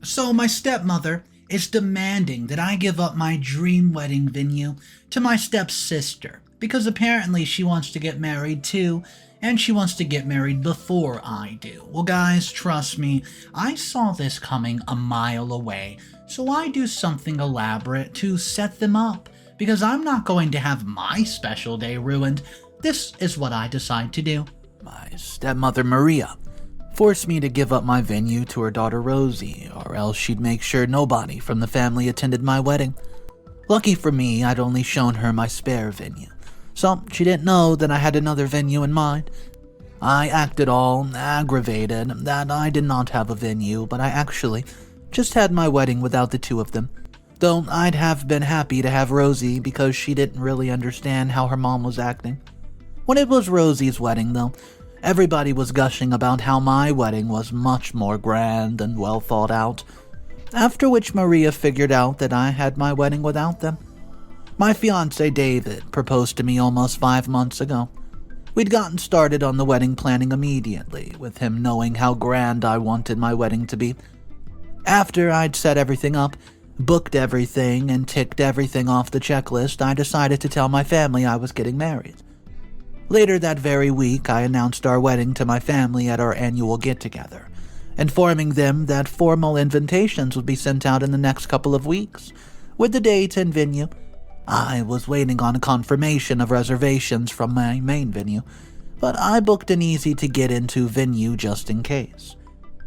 So my stepmother is demanding that I give up my dream wedding venue to my stepsister because apparently she wants to get married too, and she wants to get married before I do. Well, guys, trust me, I saw this coming a mile away, so I do something elaborate to set them up because I'm not going to have my special day ruined. This is what I decide to do. My stepmother Maria forced me to give up my venue to her daughter Rosie, or else she'd make sure nobody from the family attended my wedding. Lucky for me, I'd only shown her my spare venue, so she didn't know that I had another venue in mind. I acted all aggravated that I did not have a venue, but I actually just had my wedding without the two of them. Though I'd have been happy to have Rosie because she didn't really understand how her mom was acting. When it was Rosie's wedding, though, everybody was gushing about how my wedding was much more grand and well thought out, after which Maria figured out that I had my wedding without them. My fiancé David proposed to me almost 5 months ago. We'd gotten started on the wedding planning immediately, with him knowing how grand I wanted my wedding to be. After I'd set everything up, booked everything, and ticked everything off the checklist, I decided to tell my family I was getting married. Later that very week, I announced our wedding to my family at our annual get-together, informing them that formal invitations would be sent out in the next couple of weeks, with the date and venue. I was waiting on confirmation of reservations from my main venue, but I booked an easy-to-get-into venue just in case.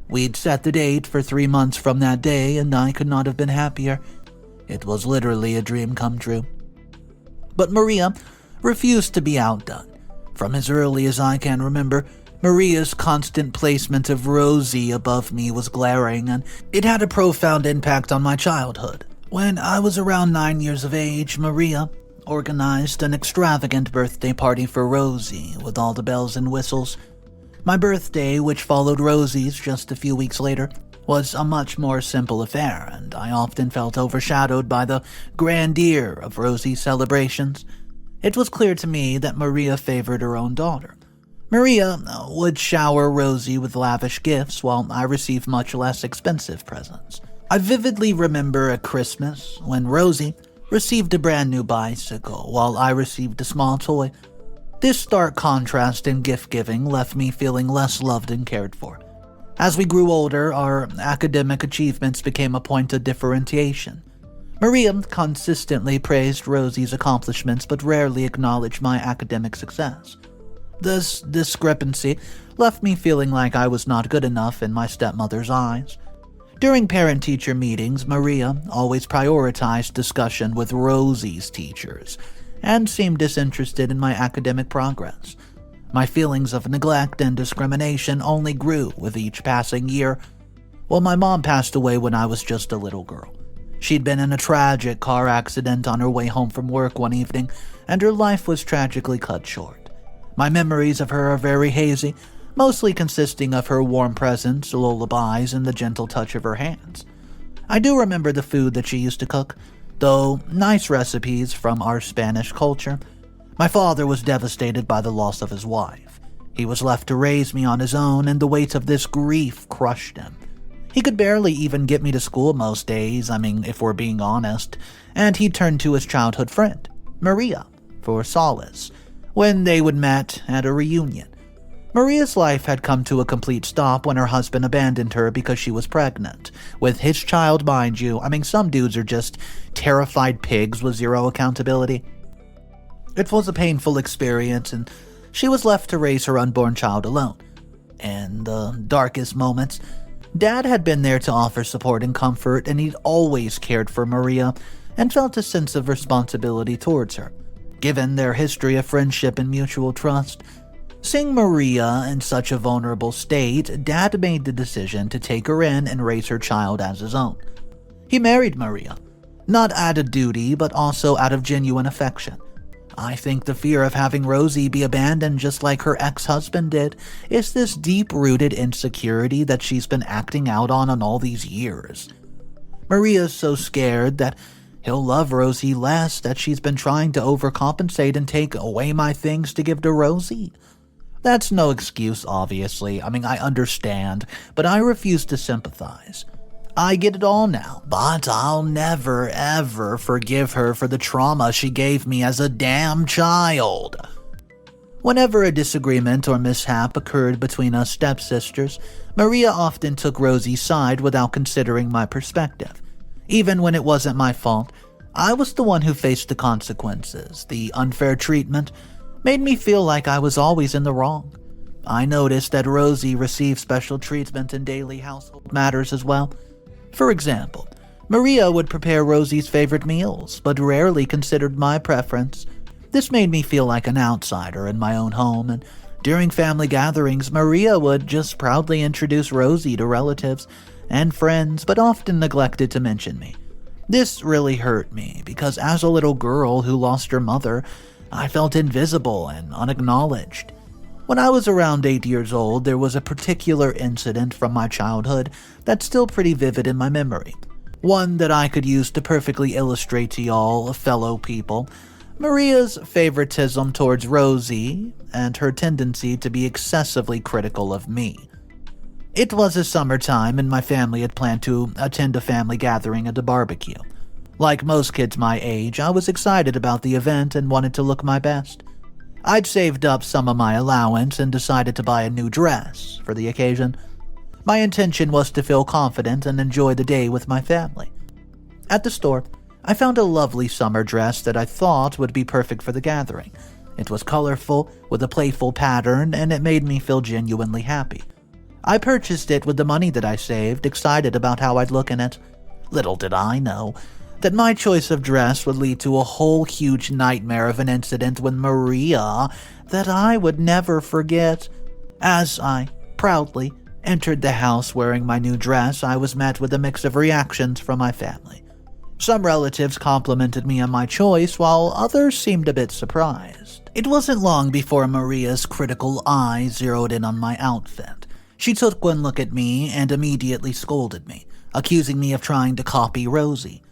We'd set the date for 3 months from that day, and I could not have been happier. It was literally a dream come true. But Maria refused to be outdone. From as early as I can remember, Maria's constant placement of Rosie above me was glaring, and it had a profound impact on my childhood. When I was around 9 years of age, Maria organized an extravagant birthday party for Rosie with all the bells and whistles. My birthday, which followed Rosie's just a few weeks later, was a much more simple affair, and I often felt overshadowed by the grandeur of Rosie's celebrations. It was clear to me that Maria favored her own daughter. Maria would shower Rosie with lavish gifts, while I received much less expensive presents. I vividly remember a Christmas when Rosie received a brand new bicycle, while I received a small toy. This stark contrast in gift-giving left me feeling less loved and cared for. As we grew older, our academic achievements became a point of differentiation. Maria consistently praised Rosie's accomplishments but rarely acknowledged my academic success. This discrepancy left me feeling like I was not good enough in my stepmother's eyes. During parent-teacher meetings, Maria always prioritized discussion with Rosie's teachers and seemed disinterested in my academic progress. My feelings of neglect and discrimination only grew with each passing year. Well, my mom passed away when I was just a little girl. She'd been in a tragic car accident on her way home from work one evening, and her life was tragically cut short. My memories of her are very hazy, mostly consisting of her warm presence, lullabies, and the gentle touch of her hands. I do remember the food that she used to cook, though nice recipes from our Spanish culture. My father was devastated by the loss of his wife. He was left to raise me on his own, and the weight of this grief crushed him. He could barely even get me to school most days, if we're being honest, and he turned to his childhood friend, Maria, for solace, when they would meet at a reunion. Maria's life had come to a complete stop when her husband abandoned her because she was pregnant. With his child, mind you, some dudes are just terrified pigs with zero accountability. It was a painful experience, and she was left to raise her unborn child alone. In the darkest moments, Dad had been there to offer support and comfort, and he'd always cared for Maria and felt a sense of responsibility towards her. Given their history of friendship and mutual trust, seeing Maria in such a vulnerable state, Dad made the decision to take her in and raise her child as his own. He married Maria, not out of duty, but also out of genuine affection. I think the fear of having Rosie be abandoned just like her ex-husband did is this deep-rooted insecurity that she's been acting out on all these years. Maria's so scared that he'll love Rosie less that she's been trying to overcompensate and take away my things to give to Rosie. That's no excuse, obviously. I understand, but I refuse to sympathize. I get it all now, but I'll never ever forgive her for the trauma she gave me as a damn child. Whenever a disagreement or mishap occurred between us stepsisters, Maria often took Rosie's side without considering my perspective. Even when it wasn't my fault, I was the one who faced the consequences. The unfair treatment made me feel like I was always in the wrong. I noticed that Rosie received special treatment in daily household matters as well. For example, Maria would prepare Rosie's favorite meals, but rarely considered my preference. This made me feel like an outsider in my own home, and during family gatherings, Maria would just proudly introduce Rosie to relatives and friends, but often neglected to mention me. This really hurt me, because as a little girl who lost her mother, I felt invisible and unacknowledged. When I was around 8 years old, there was a particular incident from my childhood that's still pretty vivid in my memory. One that I could use to perfectly illustrate to y'all, fellow people, Maria's favoritism towards Rosie and her tendency to be excessively critical of me. It was a summertime and my family had planned to attend a family gathering at a barbecue. Like most kids my age, I was excited about the event and wanted to look my best. I'd saved up some of my allowance and decided to buy a new dress for the occasion. My intention was to feel confident and enjoy the day with my family. At the store, I found a lovely summer dress that I thought would be perfect for the gathering. It was colorful, with a playful pattern, and it made me feel genuinely happy. I purchased it with the money that I saved, excited about how I'd look in it. Little did I know that my choice of dress would lead to a whole huge nightmare of an incident with Maria that I would never forget. As I proudly entered the house wearing my new dress, I was met with a mix of reactions from my family. Some relatives complimented me on my choice, while others seemed a bit surprised. It wasn't long before Maria's critical eye zeroed in on my outfit. She took one look at me and immediately scolded me, accusing me of trying to copy Rosie.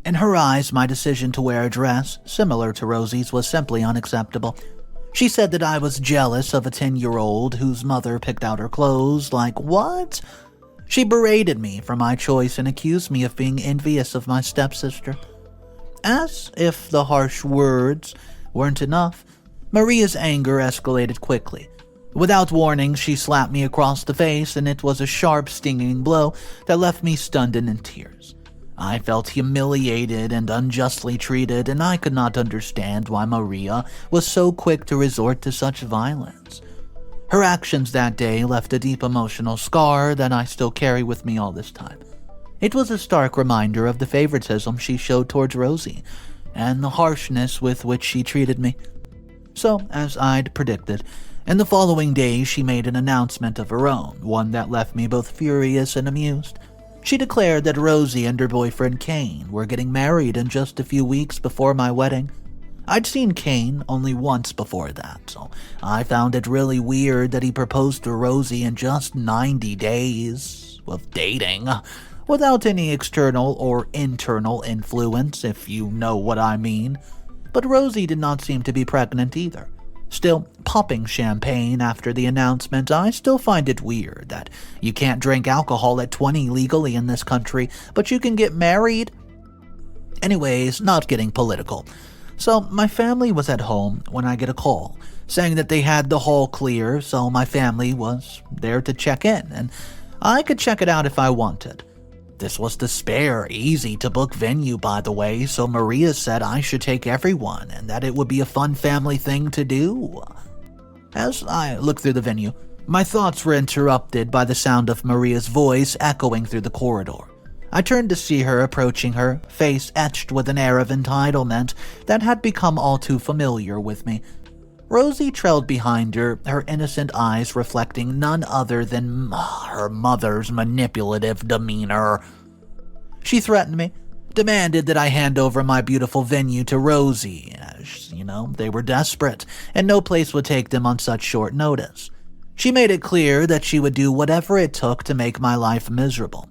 In her eyes, my decision to wear a dress similar to Rosie's was simply unacceptable. She said that I was jealous of a 10-year-old whose mother picked out her clothes. Like, what? She berated me for my choice and accused me of being envious of my stepsister. As if the harsh words weren't enough, Maria's anger escalated quickly. Without warning, she slapped me across the face, and it was a sharp, stinging blow that left me stunned and in tears. I felt humiliated and unjustly treated, and I could not understand why Maria was so quick to resort to such violence. Her actions that day left a deep emotional scar that I still carry with me all this time. It was a stark reminder of the favoritism she showed towards Rosie, and the harshness with which she treated me. So, as I'd predicted, in the following days she made an announcement of her own, one that left me both furious and amused. She declared that Rosie and her boyfriend Kane were getting married in just a few weeks before my wedding. I'd seen Kane only once before that, so I found it really weird that he proposed to Rosie in just 90 days of dating, without any external or internal influence, if you know what I mean. But Rosie did not seem to be pregnant either. Still popping champagne after the announcement, I still find it weird that you can't drink alcohol at 20 legally in this country, but you can get married. Anyways, not getting political. So my family was at home when I get a call, saying that they had the hall clear, so my family was there to check in, and I could check it out if I wanted. This was the spare, easy-to-book venue, by the way, so Maria said I should take everyone and that it would be a fun family thing to do. As I looked through the venue, my thoughts were interrupted by the sound of Maria's voice echoing through the corridor. I turned to see her approaching her, face etched with an air of entitlement that had become all too familiar with me. Rosie trailed behind her, her innocent eyes reflecting none other than her mother's manipulative demeanor. She threatened me, demanded that I hand over my beautiful venue to Rosie, as, they were desperate, and no place would take them on such short notice. She made it clear that she would do whatever it took to make my life miserable.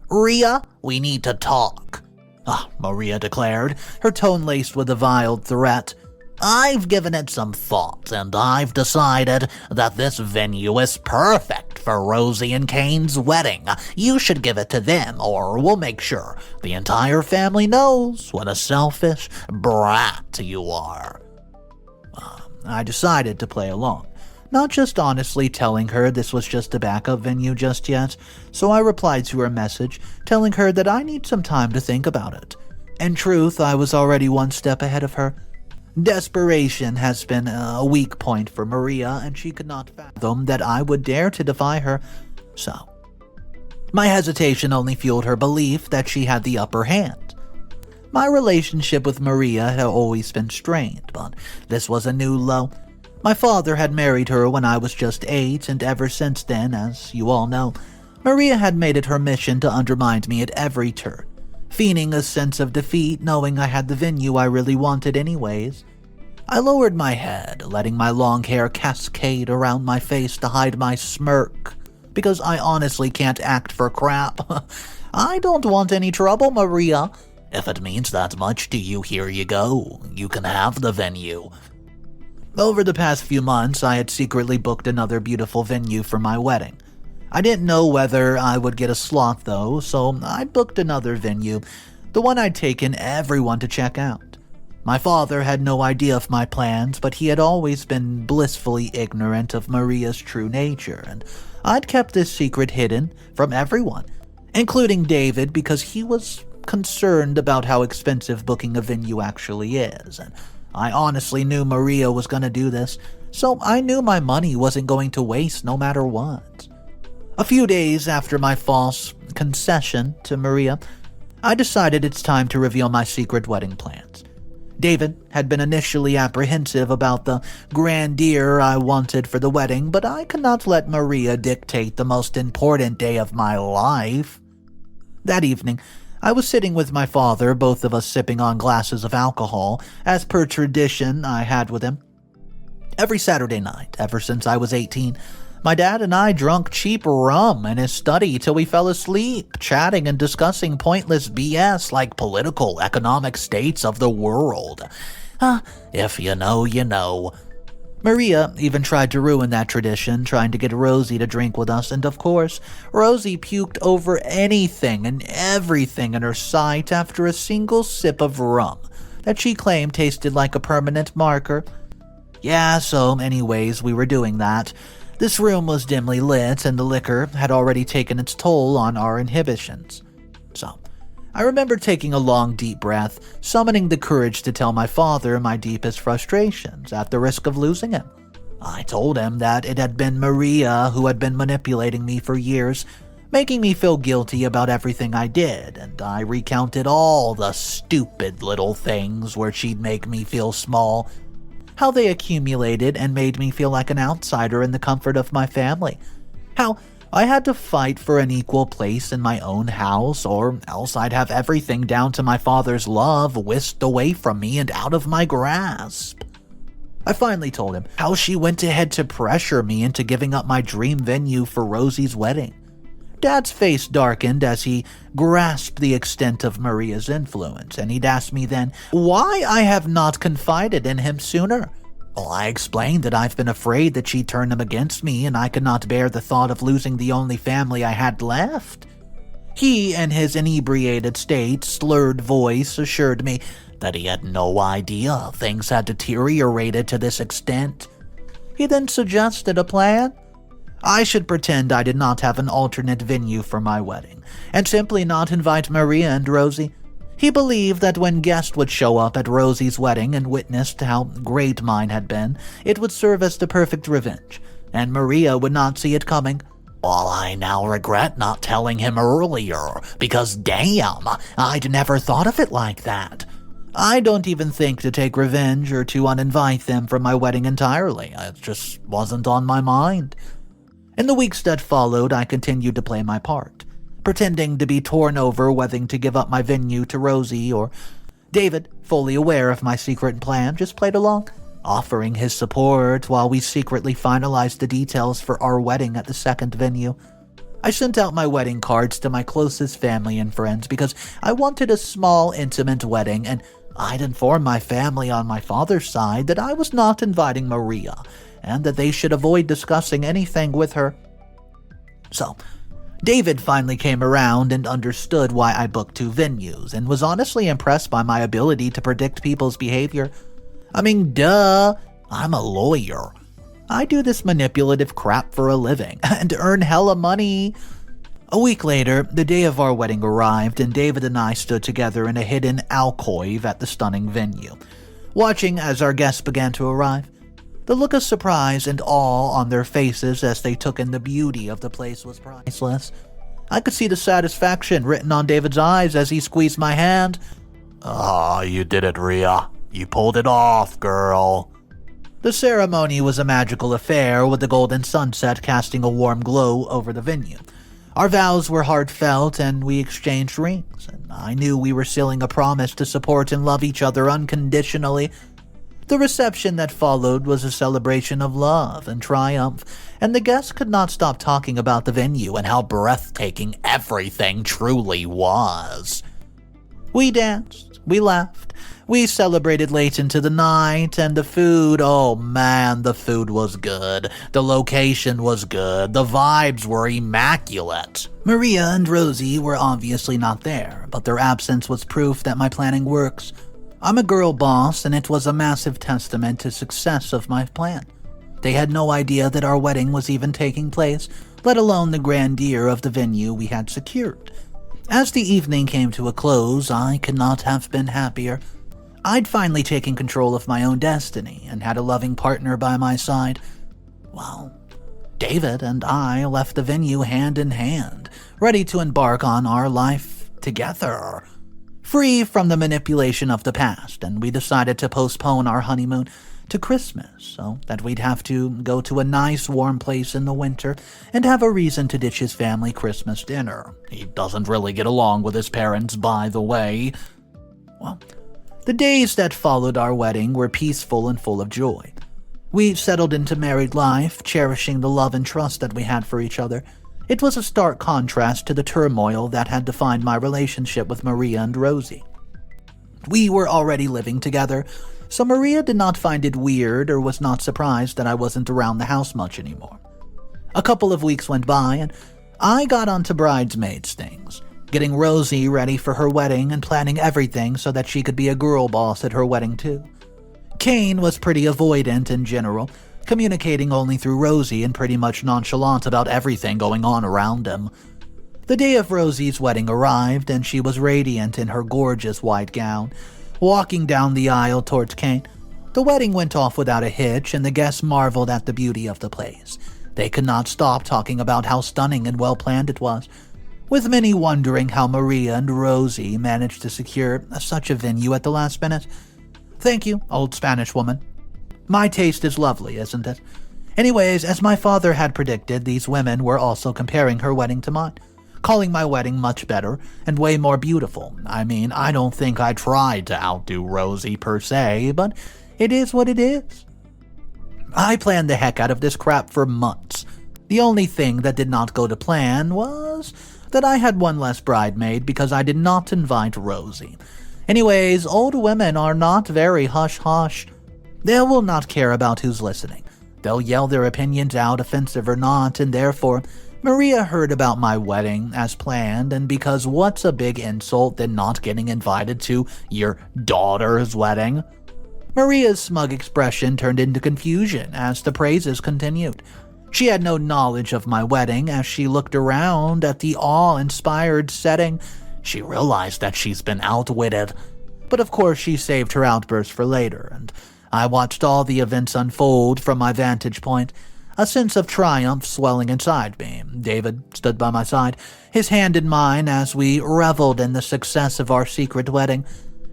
"Riya, we need to talk," Maria declared, her tone laced with a vile threat. "I've given it some thought, and I've decided that this venue is perfect gift for Rosie and Kane's wedding. You should give it to them, or we'll make sure the entire family knows what a selfish brat you are." I decided to play along, not just honestly telling her this was just a backup venue just yet, so I replied to her message, telling her that I need some time to think about it. In truth, I was already one step ahead of her. Desperation has been a weak point for Maria, and she could not fathom that I would dare to defy her, so my hesitation only fueled her belief that she had the upper hand. My relationship with Maria had always been strained, but this was a new low. My father had married her when I was just 8, and ever since then, as you all know, Maria had made it her mission to undermine me at every turn, feigning a sense of defeat knowing I had the venue I really wanted anyways. I lowered my head, letting my long hair cascade around my face to hide my smirk, because I honestly can't act for crap. "I don't want any trouble, Maria. If it means that much to you, here you go. You can have the venue." Over the past few months, I had secretly booked another beautiful venue for my wedding. I didn't know whether I would get a slot though, so I booked another venue, the one I'd taken everyone to check out. My father had no idea of my plans, but he had always been blissfully ignorant of Maria's true nature, and I'd kept this secret hidden from everyone, including David, because he was concerned about how expensive booking a venue actually is, and I honestly knew Maria was going to do this, so I knew my money wasn't going to waste no matter what. A few days after my false concession to Maria, I decided it's time to reveal my secret wedding plans. David had been initially apprehensive about the grandeur I wanted for the wedding, but I could not let Maria dictate the most important day of my life. That evening, I was sitting with my father, both of us sipping on glasses of alcohol, as per tradition I had with him. Every Saturday night, ever since I was 18, my dad and I drunk cheap rum in his study till we fell asleep, chatting and discussing pointless BS like political, economic states of the world. If you know, you know. Maria even tried to ruin that tradition, trying to get Rosie to drink with us, and of course, Rosie puked over anything and everything in her sight after a single sip of rum that she claimed tasted like a permanent marker. Yeah, so anyways, we were doing that. This room was dimly lit, and the liquor had already taken its toll on our inhibitions. So, I remember taking a long, deep breath, summoning the courage to tell my father my deepest frustrations at the risk of losing him. I told him that it had been Maria who had been manipulating me for years, making me feel guilty about everything I did, and I recounted all the stupid little things where she'd make me feel small, how they accumulated and made me feel like an outsider in the comfort of my family, how I had to fight for an equal place in my own house, or else I'd have everything down to my father's love whisked away from me and out of my grasp. I finally told him how she went ahead to pressure me into giving up my dream venue for Rosie's wedding. Dad's face darkened as he grasped the extent of Maria's influence, and he'd asked me then why I have not confided in him sooner. Well, I explained that I've been afraid that she'd turn him against me, and I could not bear the thought of losing the only family I had left. He, in his inebriated state, slurred voice, assured me that he had no idea things had deteriorated to this extent. He then suggested a plan. I should pretend I did not have an alternate venue for my wedding, and simply not invite Maria and Rosie. He believed that when guests would show up at Rosie's wedding and witnessed how great mine had been, it would serve as the perfect revenge, and Maria would not see it coming. Well, I now regret not telling him earlier, because damn, I'd never thought of it like that. I don't even think to take revenge or to uninvite them from my wedding entirely. It just wasn't on my mind. In the weeks that followed, I continued to play my part, pretending to be torn over whether to give up my venue to Rosie or David, fully aware of my secret plan, just played along, offering his support while we secretly finalized the details for our wedding at the second venue. I sent out my wedding cards to my closest family and friends because I wanted a small, intimate wedding, and I'd informed my family on my father's side that I was not inviting Maria, and that they should avoid discussing anything with her. So, David finally came around and understood why I booked 2 venues and was honestly impressed by my ability to predict people's behavior. I mean, duh, I'm a lawyer. I do this manipulative crap for a living and earn hella money. A week later, the day of our wedding arrived and David and I stood together in a hidden alcove at the stunning venue, watching as our guests began to arrive. The look of surprise and awe on their faces as they took in the beauty of the place was priceless. I could see the satisfaction written on David's eyes as he squeezed my hand. "Ah, you did it, Riya. You pulled it off, girl." The ceremony was a magical affair with the golden sunset casting a warm glow over the venue. Our vows were heartfelt and we exchanged rings, and I knew we were sealing a promise to support and love each other unconditionally. The reception that followed was a celebration of love and triumph, and the guests could not stop talking about the venue and how breathtaking everything truly was. We danced, we laughed, we celebrated late into the night, and the food, oh man, the food was good. The location was good. The vibes were immaculate. Maria and Rosie were obviously not there, but their absence was proof that my planning works. I'm a girl boss, and it was a massive testament to success of my plan. They had no idea that our wedding was even taking place, let alone the grandeur of the venue we had secured. As the evening came to a close, I could not have been happier. I'd finally taken control of my own destiny and had a loving partner by my side. Well, David and I left the venue hand in hand, ready to embark on our life together. Free from the manipulation of the past, and we decided to postpone our honeymoon to Christmas so that we'd have to go to a nice warm place in the winter and have a reason to ditch his family Christmas dinner. He doesn't really get along with his parents, by the way. Well, the days that followed our wedding were peaceful and full of joy. We settled into married life, cherishing the love and trust that we had for each other. It was a stark contrast to the turmoil that had defined my relationship with Maria and Rosie. We were already living together, so Maria did not find it weird or was not surprised that I wasn't around the house much anymore. A couple of weeks went by, and I got onto bridesmaids things, getting Rosie ready for her wedding and planning everything so that she could be a girl boss at her wedding too. Kane was pretty avoidant in general, communicating only through Rosie and pretty much nonchalant about everything going on around him. The day of Rosie's wedding arrived, and she was radiant in her gorgeous white gown, walking down the aisle towards Kane. The wedding went off without a hitch, and the guests marveled at the beauty of the place. They could not stop talking about how stunning and well-planned it was, with many wondering how Maria and Rosie managed to secure such a venue at the last minute. Thank you, old Spanish woman. My taste is lovely, isn't it? Anyways, as my father had predicted, these women were also comparing her wedding to mine, calling my wedding much better and way more beautiful. I mean, I don't think I tried to outdo Rosie per se, but it is what it is. I planned the heck out of this crap for months. The only thing that did not go to plan was that I had one less bridemaid because I did not invite Rosie. Anyways, old women are not very hush-hush. They will not care about who's listening. They'll yell their opinions out, offensive or not, and therefore, Maria heard about my wedding as planned, and because what's a big insult than not getting invited to your daughter's wedding? Maria's smug expression turned into confusion as the praises continued. She had no knowledge of my wedding as she looked around at the awe-inspired setting. She realized that she's been outwitted. But of course she saved her outburst for later, and I watched all the events unfold from my vantage point, a sense of triumph swelling inside me. David stood by my side, his hand in mine as we reveled in the success of our secret wedding.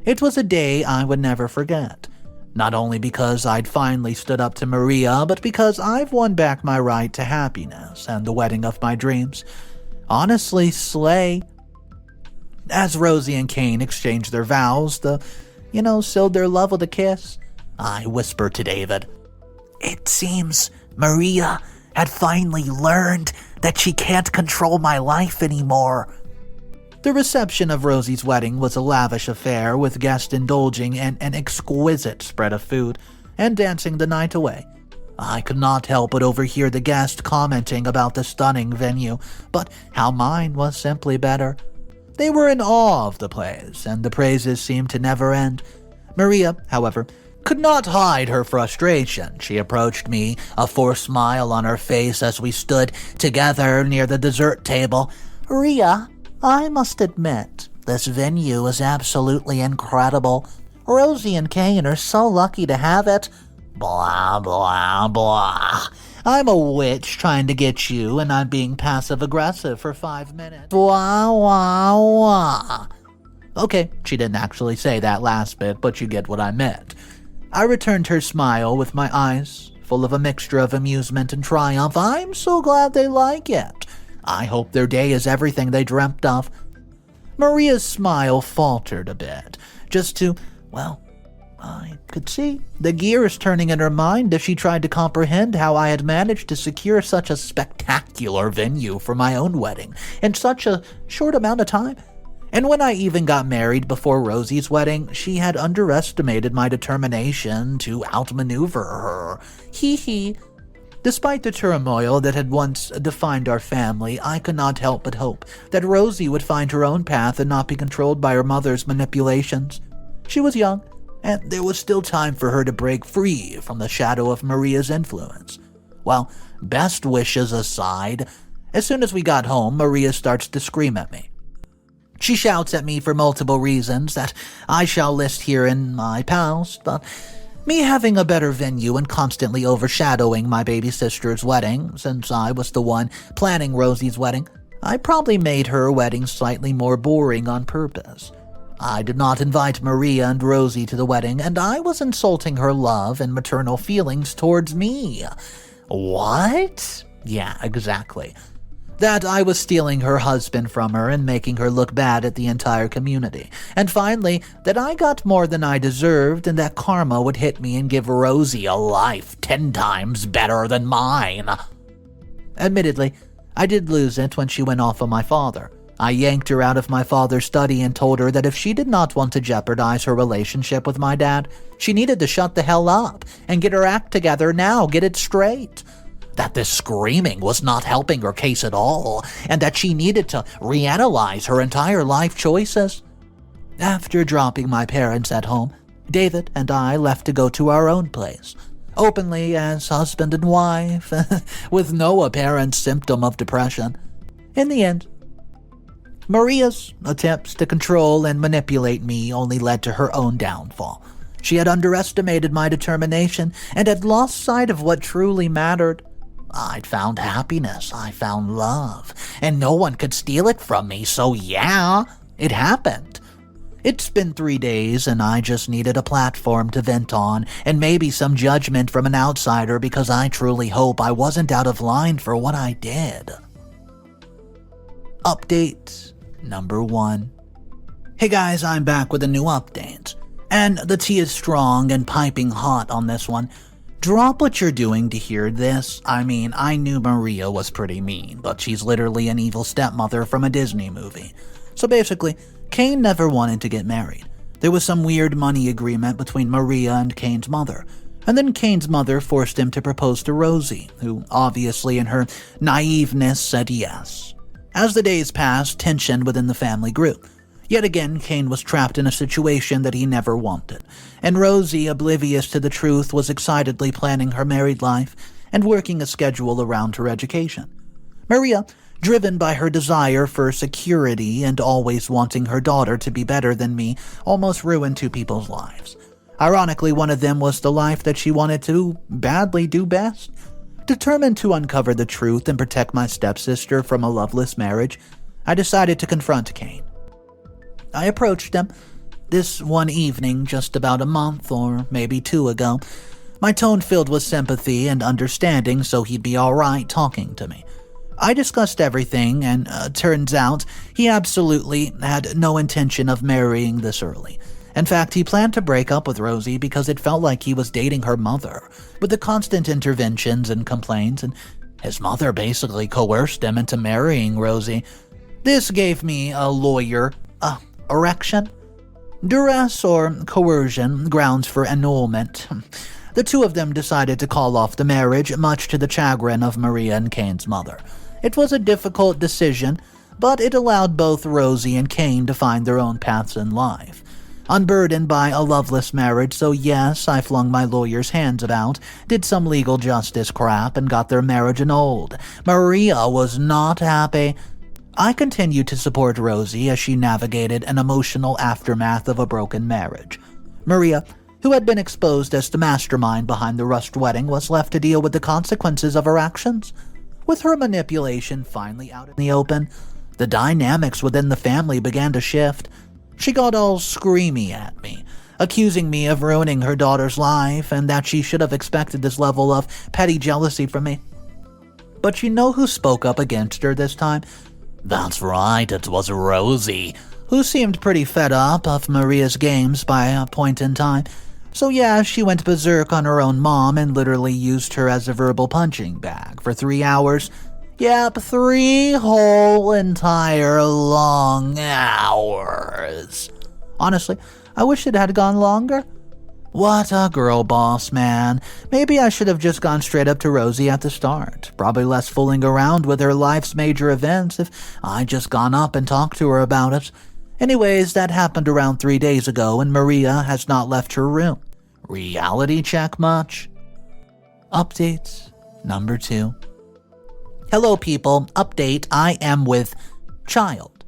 It was a day I would never forget, not only because I'd finally stood up to Maria, but because I've won back my right to happiness and the wedding of my dreams. Honestly, slay. As Rosie and Kane exchanged their vows, sealed their love with a kiss, I whispered to David, "It seems Maria had finally learned that she can't control my life anymore." The reception of Rosie's wedding was a lavish affair, with guests indulging in an exquisite spread of food and dancing the night away. I could not help but overhear the guest commenting about the stunning venue, but how mine was simply better. They were in awe of the place, and the praises seemed to never end. Maria, however, could not hide her frustration. She approached me, a forced smile on her face as we stood together near the dessert table. "Riya, I must admit, this venue is absolutely incredible. Rosie and Kane are so lucky to have it. Blah, blah, blah. I'm a witch trying to get you, and I'm being passive-aggressive for 5 minutes. Wah, wah, wah." Okay, she didn't actually say that last bit, but you get what I meant. I returned her smile with my eyes full of a mixture of amusement and triumph. I'm so glad they like it. I hope their day is everything they dreamt of. Maria's smile faltered a bit, just to, well, I could see the gears turning in her mind as she tried to comprehend how I had managed to secure such a spectacular venue for my own wedding in such a short amount of time. And when I even got married before Rosie's wedding, she had underestimated my determination to outmaneuver her. Hee hee. Despite the turmoil that had once defined our family, I could not help but hope that Rosie would find her own path and not be controlled by her mother's manipulations. She was young, and there was still time for her to break free from the shadow of Maria's influence. Well, best wishes aside, as soon as we got home, Maria starts to scream at me. She shouts at me for multiple reasons that I shall list here in my past, but me having a better venue and constantly overshadowing my baby sister's wedding, since I was the one planning Rosie's wedding, I probably made her wedding slightly more boring on purpose. I did not invite Maria and Rosie to the wedding, and I was insulting her love and maternal feelings towards me. What? Yeah, exactly. That I was stealing her husband from her and making her look bad at the entire community. And finally, that I got more than I deserved and that karma would hit me and give Rosie a life 10 times better than mine. Admittedly, I did lose it when she went off on my father. I yanked her out of my father's study and told her that if she did not want to jeopardize her relationship with my dad, she needed to shut the hell up and get her act together now, get it straight. That this screaming was not helping her case at all, and that she needed to reanalyze her entire life choices. After dropping my parents at home, David and I left to go to our own place, openly as husband and wife, with no apparent symptom of depression. In the end, Maria's attempts to control and manipulate me only led to her own downfall. She had underestimated my determination and had lost sight of what truly mattered. I'd found happiness, I found love, and no one could steal it from me, so yeah, it happened. It's been 3 days and I just needed a platform to vent on and maybe some judgment from an outsider because I truly hope I wasn't out of line for what I did. Update number 1. Hey guys, I'm back with a new update. And the tea is strong and piping hot on this one. Drop what you're doing to hear this. I mean, I knew Maria was pretty mean, but she's literally an evil stepmother from a Disney movie. So basically, Kane never wanted to get married. There was some weird money agreement between Maria and Kane's mother. And then Kane's mother forced him to propose to Rosie, who obviously in her naiveness said yes. As the days passed, tension within the family grew. Yet again, Kane was trapped in a situation that he never wanted, and Rosie, oblivious to the truth, was excitedly planning her married life and working a schedule around her education. Maria, driven by her desire for security and always wanting her daughter to be better than me, almost ruined 2 people's lives. Ironically, one of them was the life that she wanted to badly do best. Determined to uncover the truth and protect my stepsister from a loveless marriage, I decided to confront Kane. I approached him this one evening just about a month or maybe 2 ago, my tone filled with sympathy and understanding so he'd be alright talking to me. I discussed everything and turns out he absolutely had no intention of marrying this early. In fact, he planned to break up with Rosie because it felt like he was dating her mother, with the constant interventions and complaints, and his mother basically coerced him into marrying Rosie. This gave me a lawyer erection. Duress or coercion, grounds for annulment. The two of them decided to call off the marriage, much to the chagrin of Maria and Kane's mother. It was a difficult decision, but it allowed both Rosie and Kane to find their own paths in life. Unburdened by a loveless marriage, so yes, I flung my lawyer's hands about, did some legal justice crap, and got their marriage annulled. Maria was not happy. I continued to support Rosie as she navigated an emotional aftermath of a broken marriage. Maria, who had been exposed as the mastermind behind the rushed wedding, was left to deal with the consequences of her actions. With her manipulation finally out in the open, the dynamics within the family began to shift. She got all screamy at me, accusing me of ruining her daughter's life and that she should have expected this level of petty jealousy from me. But you know who spoke up against her this time? That's right, it was Rosie. Who seemed pretty fed up of Maria's games by a point in time. So yeah, she went berserk on her own mom and literally used her as a verbal punching bag for 3 hours. Yep, 3 whole entire long hours. Honestly, I wish it had gone longer. What a girl boss, man. Maybe I should have just gone straight up to Rosie at the start. Probably less fooling around with her life's major events if I'd just gone up and talked to her about it. Anyways, that happened around 3 days ago and Maria has not left her room. Reality check much? Update number 2. Hello people, update, I am with child.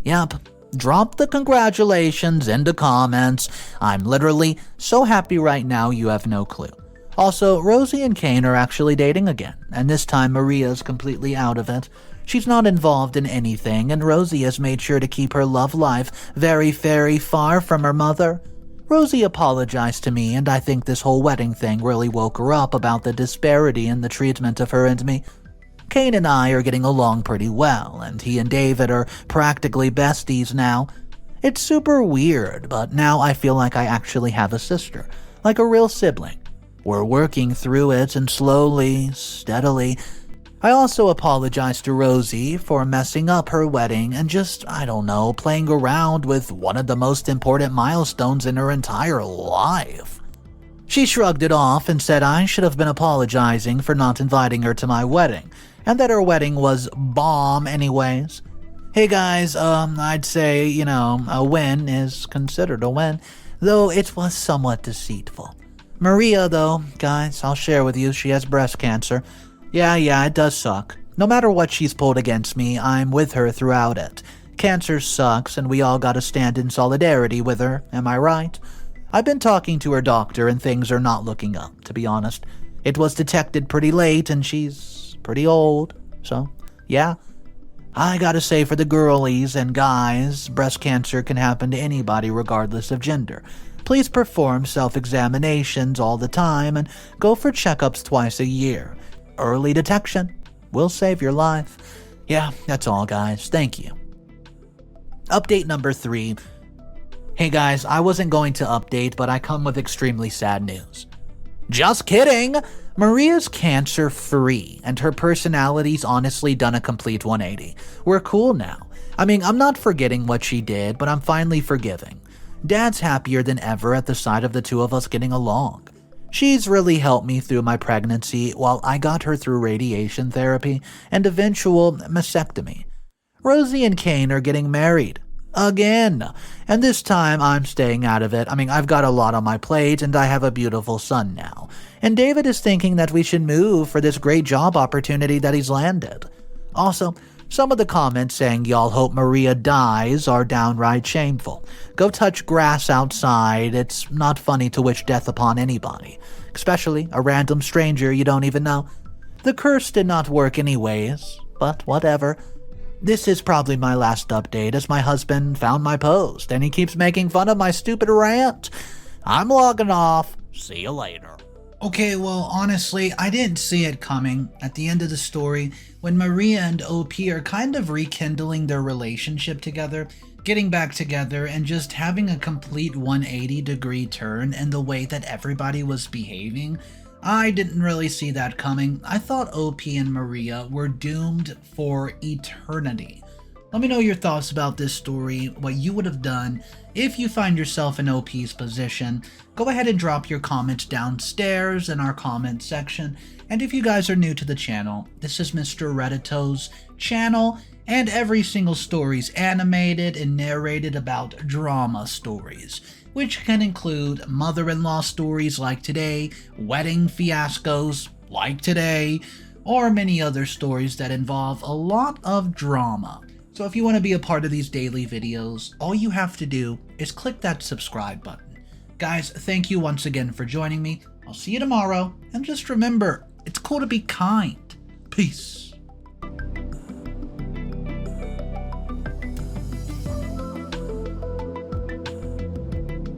Yep, drop the congratulations into comments. I'm literally so happy right now you have no clue. Also, Rosie and Kane are actually dating again, and this time Maria's completely out of it. She's not involved in anything, and Rosie has made sure to keep her love life very, very far from her mother. Rosie apologized to me, and I think this whole wedding thing really woke her up about the disparity in the treatment of her and me. Kane and I are getting along pretty well, and he and David are practically besties now. It's super weird, but now I feel like I actually have a sister, like a real sibling. We're working through it, and slowly, steadily. I also apologize to Rosie for messing up her wedding and just, I don't know, playing around with one of the most important milestones in her entire life. She shrugged it off and said I should have been apologizing for not inviting her to my wedding, and that her wedding was bomb anyways. Hey guys, I'd say, a win is considered a win, though it was somewhat deceitful. Maria, though, guys, I'll share with you, she has breast cancer. Yeah, it does suck. No matter what she's pulled against me, I'm with her throughout it. Cancer sucks, and we all gotta stand in solidarity with her, am I right? I've been talking to her doctor, and things are not looking up, to be honest. It was detected pretty late, and she's pretty old, so, yeah. I gotta say, for the girlies and guys, breast cancer can happen to anybody regardless of gender. Please perform self-examinations all the time, and go for checkups twice a year. Early detection will save your life. Yeah, that's all, guys. Thank you. Update number 3. Hey guys, I wasn't going to update, but I come with extremely sad news. Just kidding! Maria's cancer-free, and her personality's honestly done a complete 180. We're cool now. I mean, I'm not forgetting what she did, but I'm finally forgiving. Dad's happier than ever at the sight of the two of us getting along. She's really helped me through my pregnancy while I got her through radiation therapy and eventual mastectomy. Rosie and Kane are getting married. Again. And this time I'm staying out of it. I mean, I've got a lot on my plate and I have a beautiful son now. And David is thinking that we should move for this great job opportunity that he's landed. Also, some of the comments saying y'all hope Maria dies are downright shameful. Go touch grass outside. It's not funny to wish death upon anybody, especially a random stranger you don't even know. The curse did not work anyways, but whatever. This is probably my last update as my husband found my post and he keeps making fun of my stupid rant. I'm logging off. See you later. Okay, well, honestly, I didn't see it coming at the end of the story when Maria and OP are kind of rekindling their relationship together, getting back together, and just having a complete 180-degree turn in the way that everybody was behaving. I didn't really see that coming. I thought OP and Maria were doomed for eternity. Let me know your thoughts about this story, what you would have done if you find yourself in OP's position. Go ahead and drop your comments downstairs in our comment section. And if you guys are new to the channel, this is Mr. Reddito's channel, and every single story is animated and narrated about drama stories, which can include mother-in-law stories like today, wedding fiascos like today, or many other stories that involve a lot of drama. So if you want to be a part of these daily videos, all you have to do is click that subscribe button. Guys, thank you once again for joining me. I'll see you tomorrow, and just remember, it's cool to be kind. Peace.